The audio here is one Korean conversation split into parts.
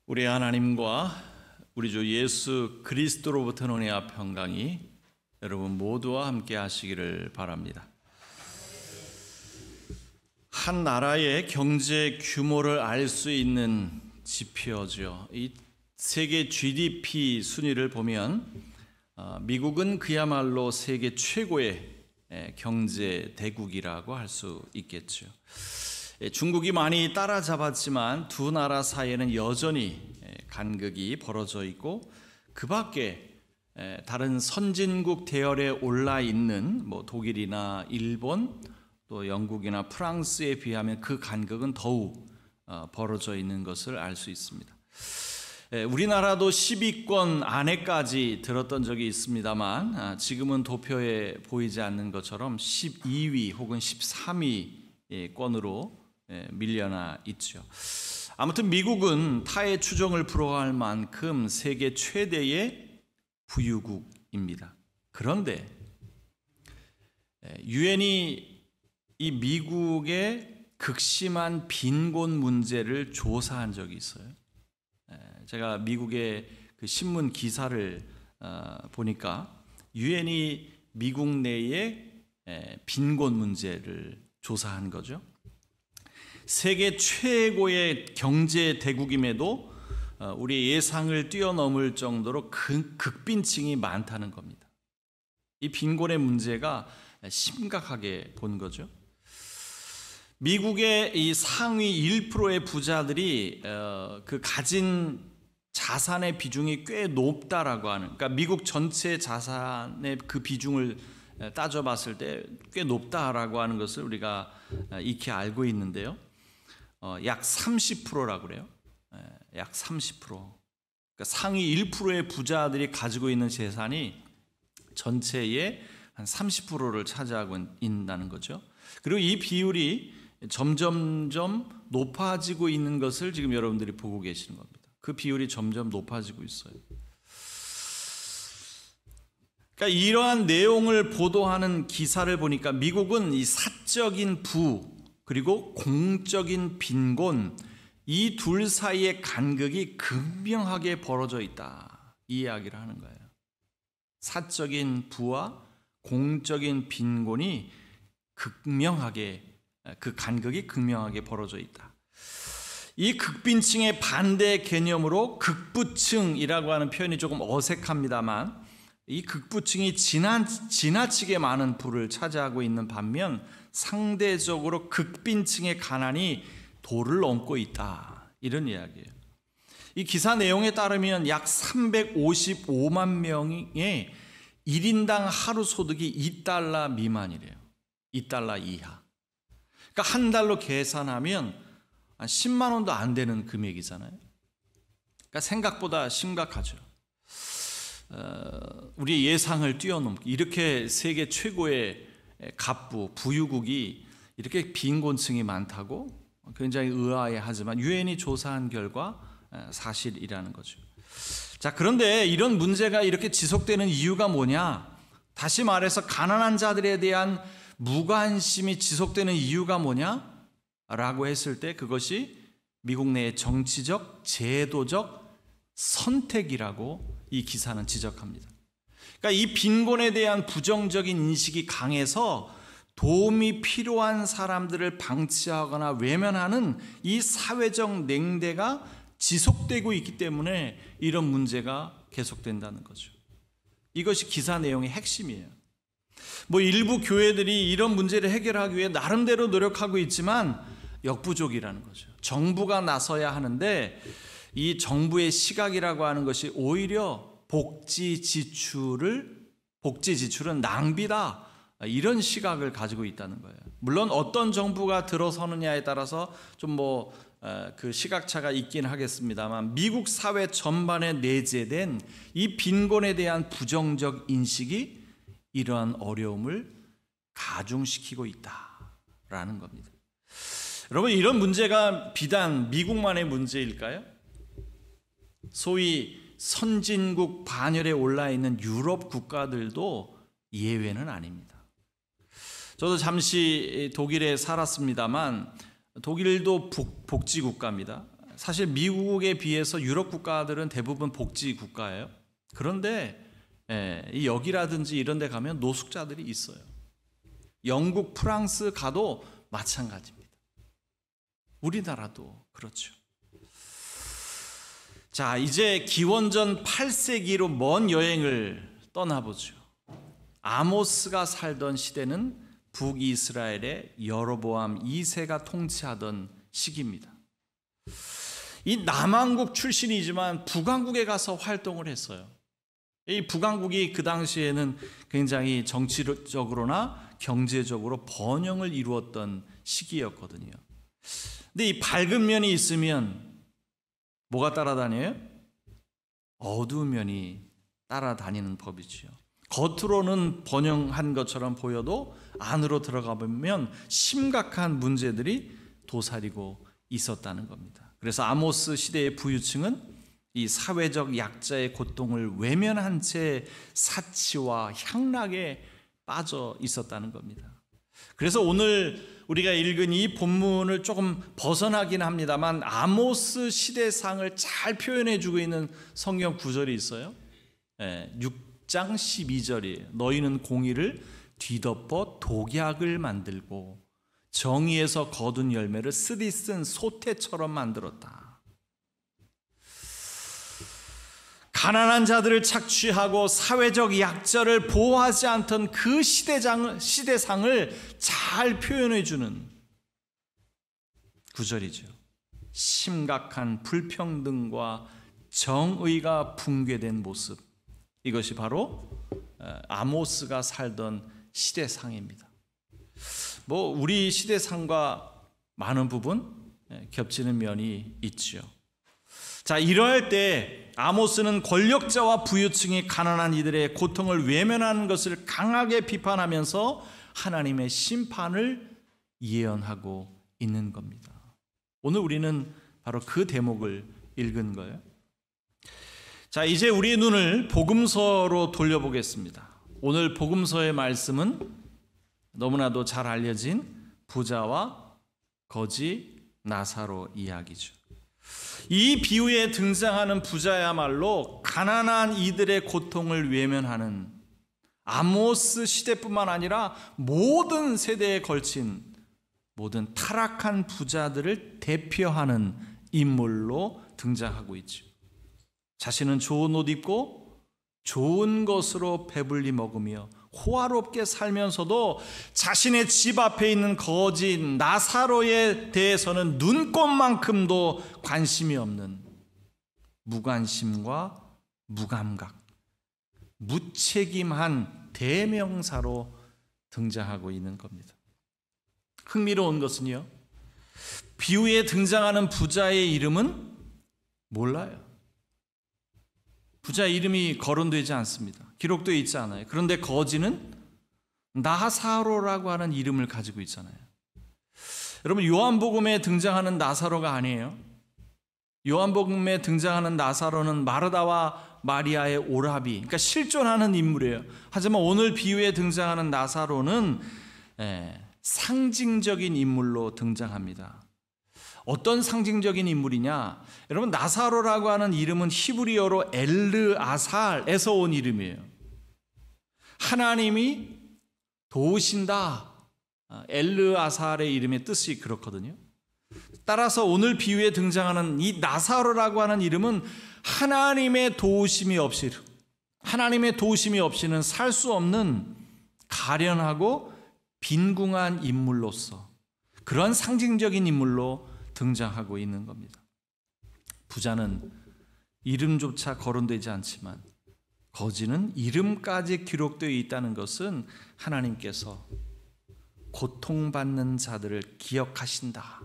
우리 하나님과 우리 주 예수 그리스도로부터 은혜와 평강이 여러분 모두와 함께 하시기를 바랍니다. 한 나라의 경제 규모를 알 수 있는 지표죠. 이 세계 GDP 순위를 보면 미국은 그야말로 세계 최고의 경제 대국이라고 할 수 있겠죠. 중국이 많이 따라잡았지만 두 나라 사이에는 여전히 간극이 벌어져 있고, 그 밖에 다른 선진국 대열에 올라 있는 독일이나 일본, 또 영국이나 프랑스에 비하면 그 간극은 더욱 벌어져 있는 것을 알 수 있습니다. 우리나라도 10위권 안에까지 들었던 적이 있습니다만 지금은 도표에 보이지 않는 것처럼 12위 혹은 13위권으로 밀려나 있죠. 아무튼 미국은 타의 추종을 불허할 만큼 세계 최대의 부유국입니다. 그런데 유엔이 이 미국의 극심한 빈곤 문제를 조사한 적이 있어요. 제가 미국의 그 신문 기사를 보니까 유엔이 미국 내의 빈곤 문제를 조사한 거죠. 세계 최고의 경제 대국임에도 우리 예상을 뛰어넘을 정도로 극빈층이 많다는 겁니다. 이 빈곤의 문제가 심각하게 본 거죠. 미국의 이 상위 1%의 부자들이 그 가진 자산의 비중이 꽤 높다라고 하는, 그러니까 미국 전체 자산의 그 비중을 따져봤을 때 꽤 높다라고 하는 것을 우리가 익히 알고 있는데요. 약 30%라고 그래요. 약 30%. 그러니까 상위 1%의 부자들이 가지고 있는 재산이 전체의 한 30%를 차지하고 있다는 거죠. 그리고 이 비율이 점점점 높아지고 있는 것을 지금 여러분들이 보고 계시는 겁니다. 그 비율이 점점 높아지고 있어요. 그러니까 이러한 내용을 보도하는 기사를 보니까 미국은 이 사적인 부 그리고 공적인 빈곤, 이 둘 사이의 간극이 극명하게 벌어져 있다, 이 이야기를 하는 거예요. 사적인 부와 공적인 빈곤이 그 간극이 극명하게 벌어져 있다. 이 극빈층의 반대 개념으로 극부층이라고 하는 표현이 조금 어색합니다만, 이 극부층이 지나치게 많은 부를 차지하고 있는 반면 상대적으로 극빈층의 가난이 도를 넘고 있다, 이런 이야기예요. 이 기사 내용에 따르면 약 355만 명의 1인당 하루 소득이 $2 미만이래요. $2 이하. 그러니까 한 달로 계산하면 10만 원도 안 되는 금액이잖아요. 그러니까 생각보다 심각하죠. 우리의 예상을 뛰어넘고, 이렇게 세계 최고의 갑부, 부유국이 이렇게 빈곤층이 많다고 굉장히 의아해하지만 유엔이 조사한 결과 사실이라는 거죠. 자, 그런데 이런 문제가 이렇게 지속되는 이유가 뭐냐? 다시 말해서 가난한 자들에 대한 무관심이 지속되는 이유가 뭐냐? 라고 했을 때 그것이 미국 내의 정치적, 제도적 선택이라고 이 기사는 지적합니다. 그러니까 이 빈곤에 대한 부정적인 인식이 강해서 도움이 필요한 사람들을 방치하거나 외면하는 이 사회적 냉대가 지속되고 있기 때문에 이런 문제가 계속된다는 거죠. 이것이 기사 내용의 핵심이에요. 일부 교회들이 이런 문제를 해결하기 위해 나름대로 노력하고 있지만 역부족이라는 거죠. 정부가 나서야 하는데 이 정부의 시각이라고 하는 것이 오히려 복지 지출은 낭비다, 이런 시각을 가지고 있다는 거예요. 물론 어떤 정부가 들어서느냐에 따라서 좀 그 시각차가 있긴 하겠습니다만 미국 사회 전반에 내재된 이 빈곤에 대한 부정적 인식이 이러한 어려움을 가중시키고 있다라는 겁니다. 여러분, 이런 문제가 비단 미국만의 문제일까요? 소위 선진국 반열에 올라 있는 유럽 국가들도 예외는 아닙니다. 저도 잠시 독일에 살았습니다만 독일도 복지국가입니다. 사실 미국에 비해서 유럽 국가들은 대부분 복지 국가예요. 그런데 이 여기라든지 이런 데 가면 노숙자들이 있어요. 영국, 프랑스 가도 마찬가지입니다. 우리나라도 그렇죠. 자, 이제 기원전 8세기로 먼 여행을 떠나보죠. 아모스가 살던 시대는 북이스라엘의 여로보암 2세가 통치하던 시기입니다. 이 남왕국 출신이지만 북왕국에 가서 활동을 했어요. 이 북왕국이 그 당시에는 굉장히 정치적으로나 경제적으로 번영을 이루었던 시기였거든요. 근데 이 밝은 면이 있으면 뭐가 따라다녀요? 어두운 면이 따라다니는 법이지요. 겉으로는 번영한 것처럼 보여도 안으로 들어가 보면 심각한 문제들이 도사리고 있었다는 겁니다. 그래서 아모스 시대의 부유층은 이 사회적 약자의 고통을 외면한 채 사치와 향락에 빠져 있었다는 겁니다. 그래서 오늘 우리가 읽은 이 본문을 조금 벗어나긴 합니다만 아모스 시대상을 잘 표현해 주고 있는 성경 구절이 있어요. 6장 12절이에요. 너희는 공의를 뒤덮어 독약을 만들고 정의에서 거둔 열매를 쓰디쓴 소태처럼 만들었다. 가난한 자들을 착취하고 사회적 약자를 보호하지 않던 그 시대상을 잘 표현해 주는 구절이죠. 심각한 불평등과 정의가 붕괴된 모습, 이것이 바로 아모스가 살던 시대상입니다. 우리 시대상과 많은 부분 겹치는 면이 있죠. 자, 이러할 때 아모스는 권력자와 부유층이 가난한 이들의 고통을 외면하는 것을 강하게 비판하면서 하나님의 심판을 예언하고 있는 겁니다. 오늘 우리는 바로 그 대목을 읽은 거예요. 자, 이제 우리의 눈을 복음서로 돌려보겠습니다. 오늘 복음서의 말씀은 너무나도 잘 알려진 부자와 거지 나사로 이야기죠. 이 비유에 등장하는 부자야말로 가난한 이들의 고통을 외면하는 아모스 시대뿐만 아니라 모든 세대에 걸친 모든 타락한 부자들을 대표하는 인물로 등장하고 있죠. 자신은 좋은 옷 입고 좋은 것으로 배불리 먹으며 호화롭게 살면서도 자신의 집 앞에 있는 거지 나사로에 대해서는 눈꼽만큼도 관심이 없는 무관심과 무감각, 무책임한 대명사로 등장하고 있는 겁니다. 흥미로운 것은요, 비유에 등장하는 부자의 이름은 몰라요. 부자 이름이 거론되지 않습니다. 기록되어 있지 않아요. 그런데 거지는 나사로라고 하는 이름을 가지고 있잖아요. 여러분, 요한복음에 등장하는 나사로가 아니에요. 요한복음에 등장하는 나사로는 마르다와 마리아의 오라비, 그러니까 실존하는 인물이에요. 하지만 오늘 비유에 등장하는 나사로는 상징적인 인물로 등장합니다. 어떤 상징적인 인물이냐? 여러분, 나사로라고 하는 이름은 히브리어로 엘르아살에서 온 이름이에요. 하나님이 도우신다. 엘르아살의 이름의 뜻이 그렇거든요. 따라서 오늘 비유에 등장하는 이 나사로라고 하는 이름은 하나님의 도우심이 없이는 살 수 없는 가련하고 빈궁한 인물로서 그런 상징적인 인물로 등장하고 있는 겁니다. 부자는 이름조차 거론되지 않지만 거지는 이름까지 기록되어 있다는 것은 하나님께서 고통받는 자들을 기억하신다,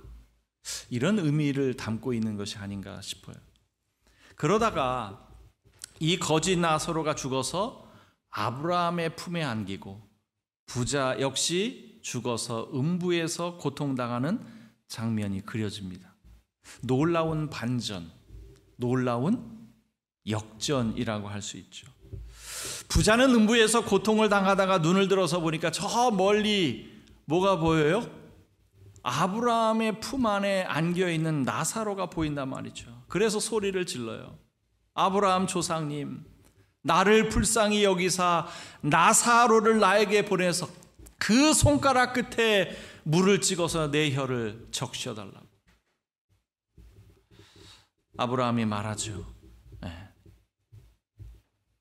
이런 의미를 담고 있는 것이 아닌가 싶어요. 그러다가 이 거지 나사로가 죽어서 아브라함의 품에 안기고 부자 역시 죽어서 음부에서 고통당하는 장면이 그려집니다. 놀라운 반전, 놀라운 역전이라고 할 수 있죠. 부자는 음부에서 고통을 당하다가 눈을 들어서 보니까 저 멀리 뭐가 보여요? 아브라함의 품 안에 안겨 있는 나사로가 보인단 말이죠. 그래서 소리를 질러요. 아브라함 조상님, 나를 불쌍히 여기사 나사로를 나에게 보내서 그 손가락 끝에 물을 찍어서 내 혀를 적셔달라고. 아브라함이 말하죠.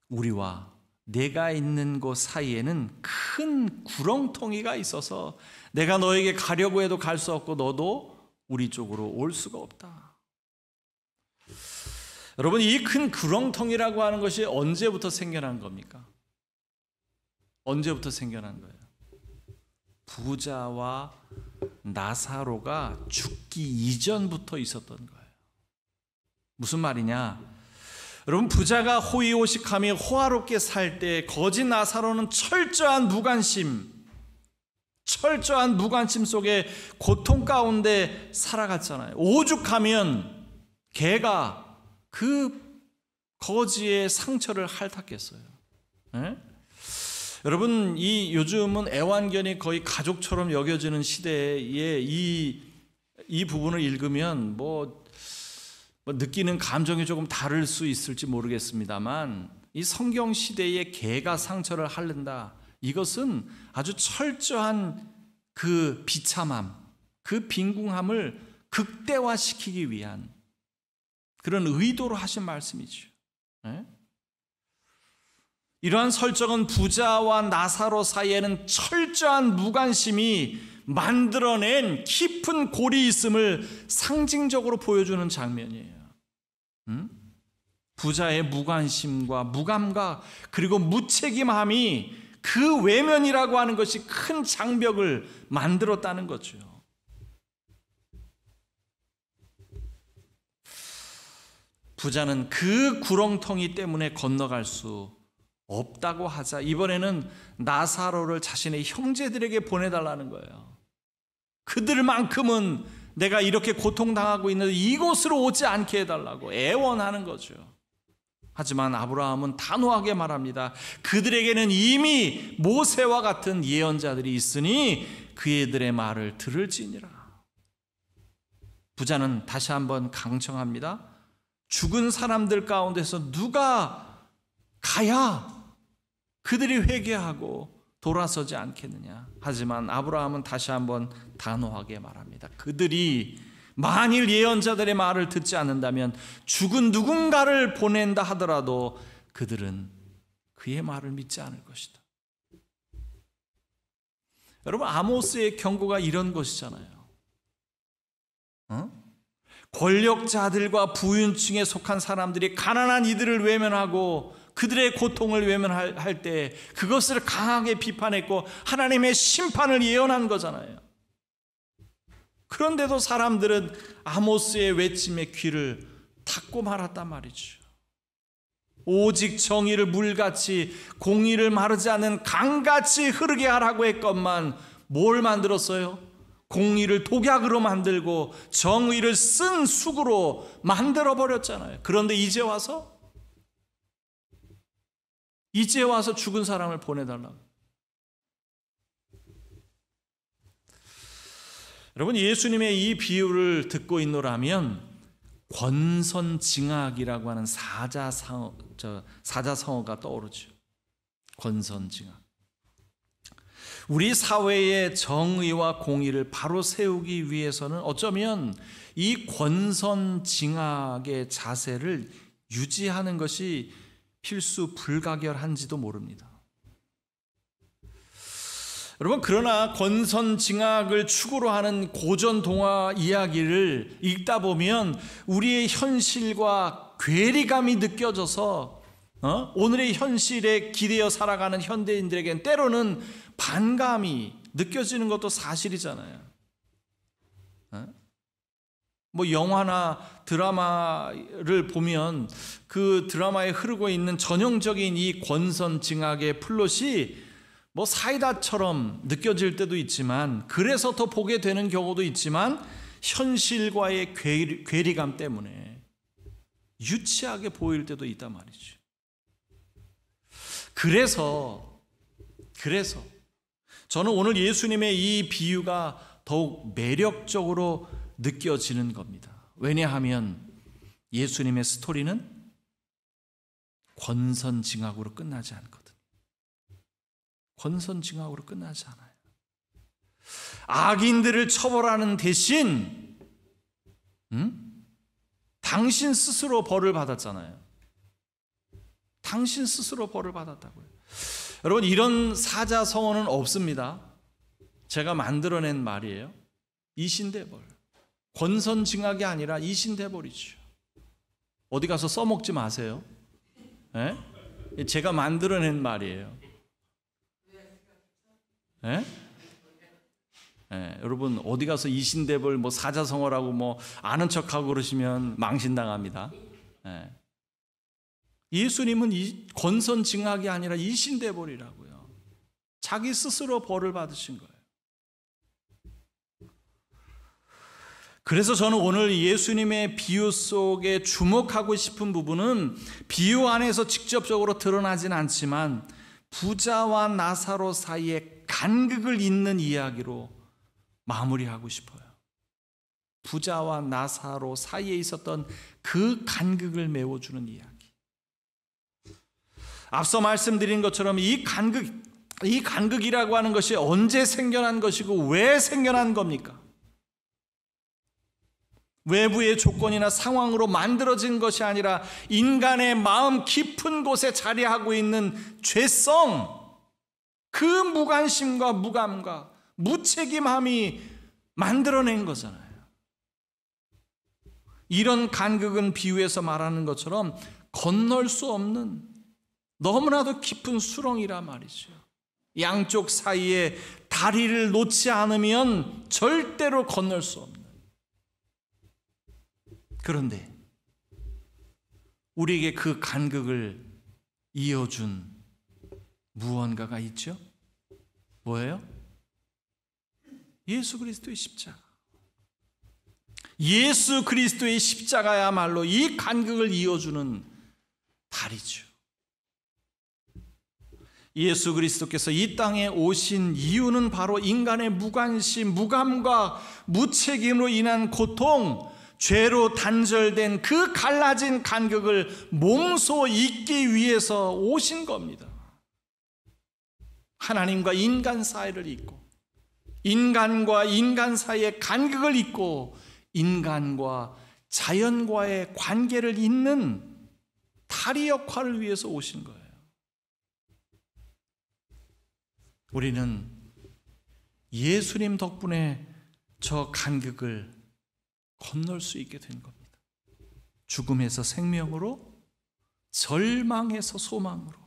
우리와 내가 있는 곳 사이에는 큰 구렁텅이가 있어서 내가 너에게 가려고 해도 갈 수 없고 너도 우리 쪽으로 올 수가 없다. 여러분, 이 큰 구렁텅이라고 하는 것이 언제부터 생겨난 겁니까? 언제부터 생겨난 거예요? 부자와 나사로가 죽기 이전부터 있었던 거예요. 무슨 말이냐? 여러분, 부자가 호의호식하며 호화롭게 살 때 거짓 나사로는 철저한 무관심 속에 고통 가운데 살아갔잖아요. 오죽하면 개가 그 거지의 상처를 핥았겠어요. 네? 여러분, 요즘은 애완견이 거의 가족처럼 여겨지는 시대에 이 부분을 읽으면 뭐 느끼는 감정이 조금 다를 수 있을지 모르겠습니다만, 이 성경 시대에 개가 상처를 핥는다, 이것은 아주 철저한 그 비참함, 그 빈궁함을 극대화시키기 위한 그런 의도로 하신 말씀이죠. 네? 이러한 설정은 부자와 나사로 사이에는 철저한 무관심이 만들어낸 깊은 골이 있음을 상징적으로 보여주는 장면이에요. 부자의 무관심과 무감각 그리고 무책임함이 그 외면이라고 하는 것이 큰 장벽을 만들었다는 거죠. 부자는 그 구렁텅이 때문에 건너갈 수 없다고 하자 이번에는 나사로를 자신의 형제들에게 보내달라는 거예요. 그들만큼은 내가 이렇게 고통당하고 있는데 이곳으로 오지 않게 해달라고 애원하는 거죠. 하지만 아브라함은 단호하게 말합니다. 그들에게는 이미 모세와 같은 예언자들이 있으니 그들의 말을 들을지니라. 부자는 다시 한번 강청합니다. 죽은 사람들 가운데서 누가 가야 그들이 회개하고 돌아서지 않겠느냐. 하지만 아브라함은 다시 한번 단호하게 말합니다. 그들이 만일 예언자들의 말을 듣지 않는다면 죽은 누군가를 보낸다 하더라도 그들은 그의 말을 믿지 않을 것이다. 여러분, 아모스의 경고가 이런 것이잖아요. 권력자들과 부윤층에 속한 사람들이 가난한 이들을 외면하고 그들의 고통을 외면할 때 그것을 강하게 비판했고 하나님의 심판을 예언한 거잖아요. 그런데도 사람들은 아모스의 외침에 귀를 닫고 말았단 말이죠. 오직 정의를 물같이 공의를 마르지 않는 강같이 흐르게 하라고 했건만 뭘 만들었어요? 공의를 독약으로 만들고 정의를 쓴 쑥으로 만들어버렸잖아요. 그런데 이제 와서 죽은 사람을 보내달라고. 여러분, 예수님의 이 비유를 듣고 있노라면 권선징악이라고 하는 사자성어가 떠오르죠. 권선징악. 우리 사회의 정의와 공의를 바로 세우기 위해서는 어쩌면 이 권선징악의 자세를 유지하는 것이 필수 불가결한지도 모릅니다. 여러분, 그러나 권선징악을 축으로 하는 고전 동화 이야기를 읽다 보면 우리의 현실과 괴리감이 느껴져서 오늘의 현실에 기대어 살아가는 현대인들에겐 때로는 반감이 느껴지는 것도 사실이잖아요. 뭐 영화나 드라마를 보면 그 드라마에 흐르고 있는 전형적인 이 권선징악의 플롯이 뭐 사이다처럼 느껴질 때도 있지만, 그래서 더 보게 되는 경우도 있지만, 현실과의 괴리감 때문에 유치하게 보일 때도 있단 말이죠. 그래서 저는 오늘 예수님의 이 비유가 더욱 매력적으로 느껴지는 겁니다. 왜냐하면 예수님의 스토리는 권선징악으로 끝나지 않거든요. 권선징악으로 끝나지 않아요. 악인들을 처벌하는 대신 당신 스스로 벌을 받았잖아요. 당신 스스로 벌을 받았다고요. 여러분, 이런 사자성어는 없습니다. 제가 만들어낸 말이에요. 이신대벌. 권선징악이 아니라 이신대벌이죠. 어디 가서 써먹지 마세요. 네? 제가 만들어낸 말이에요. 네? 네, 여러분 어디 가서 이신대벌 뭐 사자성어라고 뭐 아는 척하고 그러시면 망신당합니다. 네. 예수님은 권선징악이 아니라 이신대벌이라고요. 자기 스스로 벌을 받으신 거예요. 그래서 저는 오늘 예수님의 비유 속에 주목하고 싶은 부분은 비유 안에서 직접적으로 드러나진 않지만 부자와 나사로 사이에 간극을 잇는 이야기로 마무리하고 싶어요. 부자와 나사로 사이에 있었던 그 간극을 메워주는 이야기. 앞서 말씀드린 것처럼 이 간극이라고 하는 것이 언제 생겨난 것이고 왜 생겨난 겁니까? 외부의 조건이나 상황으로 만들어진 것이 아니라 인간의 마음 깊은 곳에 자리하고 있는 죄성, 그 무관심과 무감과 무책임함이 만들어낸 거잖아요. 이런 간극은 비유에서 말하는 것처럼 건널 수 없는 너무나도 깊은 수렁이라 말이죠. 양쪽 사이에 다리를 놓지 않으면 절대로 건널 수 없는. 그런데 우리에게 그 간극을 이어준 무언가가 있죠? 뭐예요? 예수 그리스도의 십자가. 예수 그리스도의 십자가야말로 이 간극을 이어주는 다리죠. 예수 그리스도께서 이 땅에 오신 이유는 바로 인간의 무관심, 무감과 무책임으로 인한 고통, 죄로 단절된 그 갈라진 간극을 몸소 잇기 위해서 오신 겁니다. 하나님과 인간 사이를 잇고, 인간과 인간 사이의 간극을 잇고, 인간과 자연과의 관계를 잇는 다리 역할을 위해서 오신 거예요. 우리는 예수님 덕분에 저 간극을 건널 수 있게 된 겁니다. 죽음에서 생명으로, 절망에서 소망으로,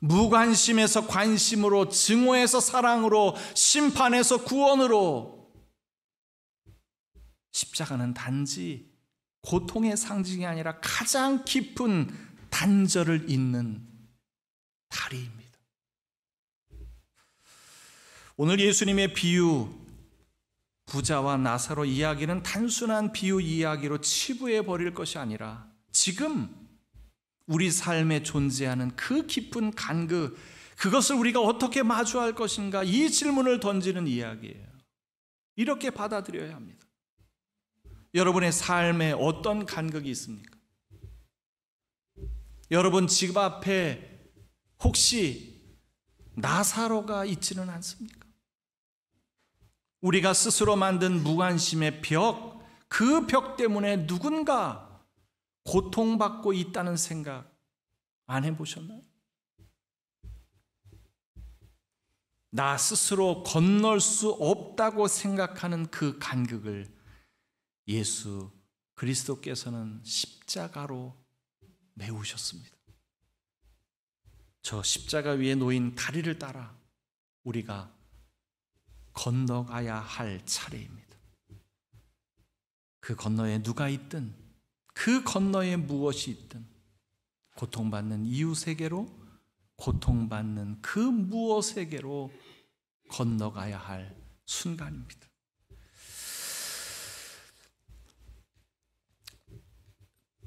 무관심에서 관심으로, 증오에서 사랑으로, 심판에서 구원으로. 십자가는 단지 고통의 상징이 아니라 가장 깊은 단절을 잇는 다리입니다. 오늘 예수님의 비유, 부자와 나사로 이야기는 단순한 비유 이야기로 치부해 버릴 것이 아니라 지금 우리 삶에 존재하는 그 깊은 간극, 그것을 우리가 어떻게 마주할 것인가, 이 질문을 던지는 이야기예요. 이렇게 받아들여야 합니다. 여러분의 삶에 어떤 간극이 있습니까? 여러분 집 앞에 혹시 나사로가 있지는 않습니까? 우리가 스스로 만든 무관심의 벽, 그 벽 때문에 누군가 고통받고 있다는 생각 안 해보셨나요? 나 스스로 건널 수 없다고 생각하는 그 간극을 예수 그리스도께서는 십자가로 메우셨습니다. 저 십자가 위에 놓인 다리를 따라 우리가 건너가야 할 차례입니다. 그 건너에 누가 있든, 그 건너에 무엇이 있든, 고통받는 이웃에게로, 고통받는 그 무엇에게로 건너가야 할 순간입니다.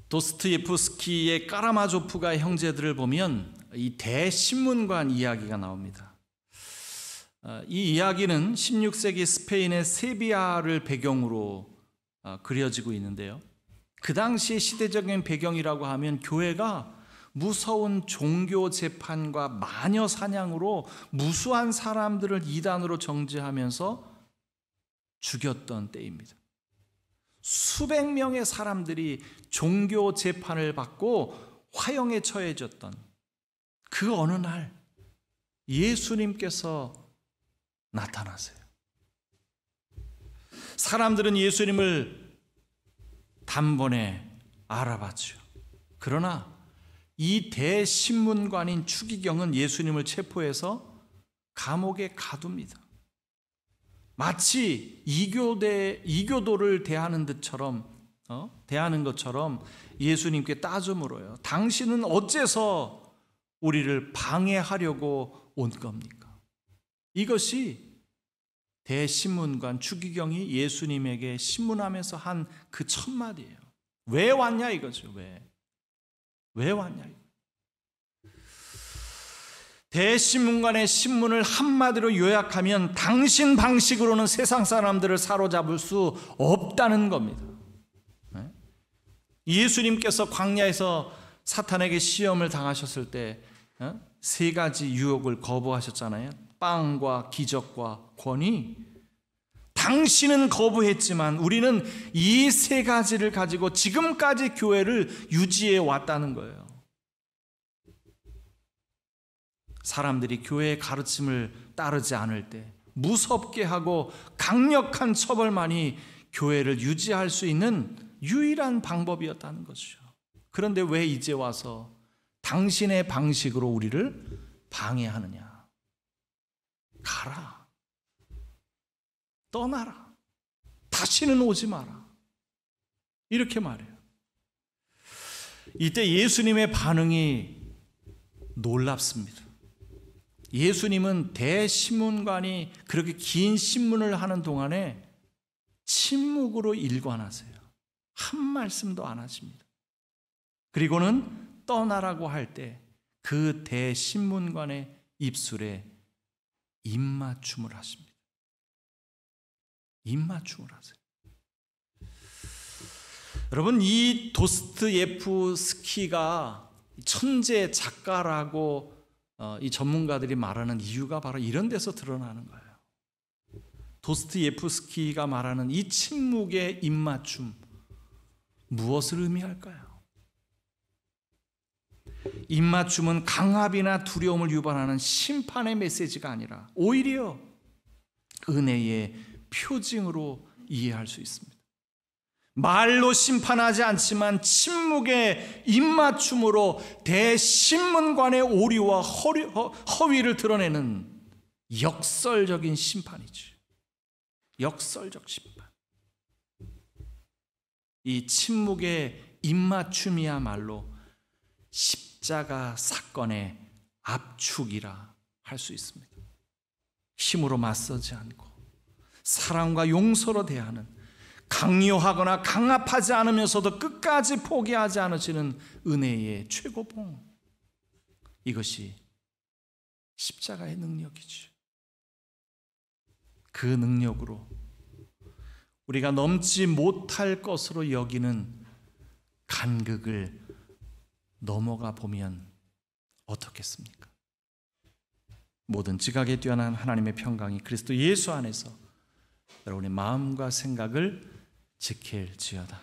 도스토옙스키의 까라마조프가 형제들을 보면 이 대신문관 이야기가 나옵니다. 이 이야기는 16세기 스페인의 세비야를 배경으로 그려지고 있는데요. 그 당시의 시대적인 배경이라고 하면 교회가 무서운 종교 재판과 마녀 사냥으로 무수한 사람들을 이단으로 정죄하면서 죽였던 때입니다. 수백 명의 사람들이 종교 재판을 받고 화형에 처해졌던 그 어느 날 예수님께서 나타나세요. 사람들은 예수님을 단번에 알아봤죠. 그러나 이 대신문관인 추기경은 예수님을 체포해서 감옥에 가둡니다. 마치 이교도를 대하는 것처럼 예수님께 따져 물어요. 당신은 어째서 우리를 방해하려고 온 겁니까? 이것이 대신문관 추기경이 예수님에게 신문하면서 한 그 첫마디예요. 왜 왔냐 이거죠. 왜 왔냐. 대신문관의 신문을 한마디로 요약하면 당신 방식으로는 세상 사람들을 사로잡을 수 없다는 겁니다. 예수님께서 광야에서 사탄에게 시험을 당하셨을 때 세 가지 유혹을 거부하셨잖아요. 빵과 기적과 권위. 당신은 거부했지만 우리는 이 세 가지를 가지고 지금까지 교회를 유지해 왔다는 거예요. 사람들이 교회의 가르침을 따르지 않을 때 무섭게 하고 강력한 처벌만이 교회를 유지할 수 있는 유일한 방법이었다는 것이죠. 그런데 왜 이제 와서 당신의 방식으로 우리를 방해하느냐? 가라. 떠나라. 다시는 오지 마라. 이렇게 말해요. 이때 예수님의 반응이 놀랍습니다. 예수님은 대신문관이 그렇게 긴 신문을 하는 동안에 침묵으로 일관하세요. 한 말씀도 안 하십니다. 그리고는 떠나라고 할 때 그 대신문관의 입술에 입맞춤을 하십니다. 입맞춤을 하세요. 여러분, 이 도스토옙스키가 천재 작가라고 이 전문가들이 말하는 이유가 바로 이런 데서 드러나는 거예요. 도스토옙스키가 말하는 이 침묵의 입맞춤, 무엇을 의미할까요? 입맞춤은 강압이나 두려움을 유발하는 심판의 메시지가 아니라 오히려 은혜의 표징으로 이해할 수 있습니다. 말로 심판하지 않지만 침묵의 입맞춤으로 대신문관의 오류와 허위를 드러내는 역설적인 심판이죠. 역설적 심판. 이 침묵의 입맞춤이야말로 십자가 사건의 압축이라 할 수 있습니다. 힘으로 맞서지 않고 사랑과 용서로 대하는, 강요하거나 강압하지 않으면서도 끝까지 포기하지 않으시는 은혜의 최고봉. 이것이 십자가의 능력이죠. 그 능력으로 우리가 넘지 못할 것으로 여기는 간극을 넘어가 보면 어떻겠습니까? 모든 지각에 뛰어난 하나님의 평강이 그리스도 예수 안에서 여러분의 마음과 생각을 지킬지어다.